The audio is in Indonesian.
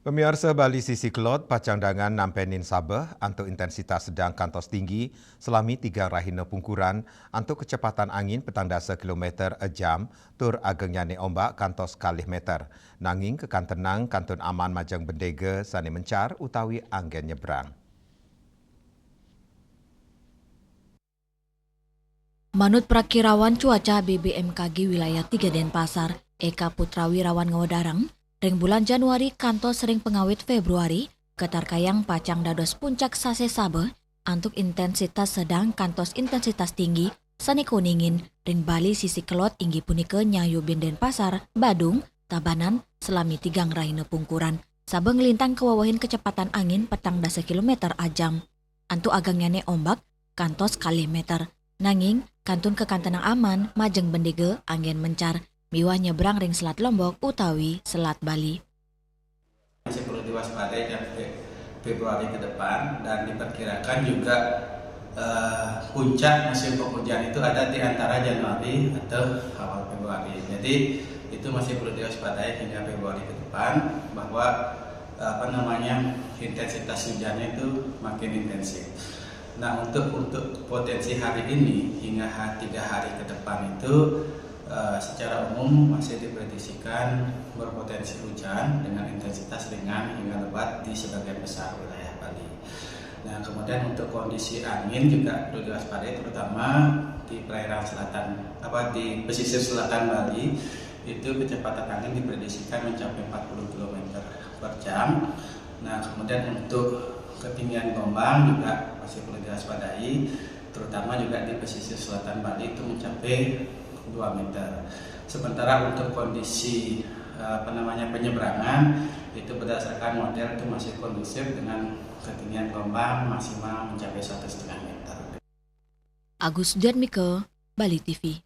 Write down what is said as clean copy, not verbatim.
Pemirsa Bali Sisi Kelot, Pacandangan nampenin Sabah, antuk intensitas sedang kantos tinggi, selami 3 rahina pungkuran, antuk kecepatan angin petang dasa kilometer a jam, tur agengnya ni ombak kantos kalih meter. Nanging kekan tenang, kantun aman majang bendega, sani mencar, utawi anggen nyebrang. Manut Prakirawan Cuaca BBMKG Wilayah 3 Denpasar, Eka Putrawirawan Ngawadarang, ring bulan Januari kantos sering pengawit Februari, ketarkayang pacang dados puncak sase Sabah, antuk intensitas sedang kantos intensitas tinggi, sani kuningin, ring Bali Sisi Kelot inggi punika nyayu bin Denpasar, Badung, Tabanan, selami 3 rahina pungkuran, Sabah ngelintang kewawahin kecepatan angin petang dasa kilometer a jam. Antuk agangnya ombak, kantos kalih meter. Nanging, kantun kekantenang aman, majeng bendege, angin mencar, miwah nyebrang ring Selat Lombok utawi Selat Bali. Masih perlu diwaspadai sampai Februari ke depan dan diperkirakan juga puncak musim penghujan itu ada di antara Januari atau awal Februari. Jadi itu masih perlu diwaspadai hingga Februari ke depan bahwa intensitas hujannya itu makin intensif. Nah untuk potensi hari ini hingga 3 hari ke depan itu secara umum masih diprediksikan berpotensi hujan dengan intensitas ringan hingga lebat di sebagian besar wilayah Bali. Nah kemudian untuk kondisi angin juga perlu diwaspadai terutama di perairan selatan di pesisir selatan Bali itu kecepatan angin diprediksikan mencapai 40 km per jam. Nah kemudian untuk ketinggian gelombang juga masih perlu diwaspadai, terutama juga di pesisir selatan Bali itu mencapai 2 meter. Sementara untuk kondisi penyeberangan itu berdasarkan model itu masih kondusif dengan ketinggian gelombang maksimal mencapai 1,5 meter. Agus Diatmike, Bali TV.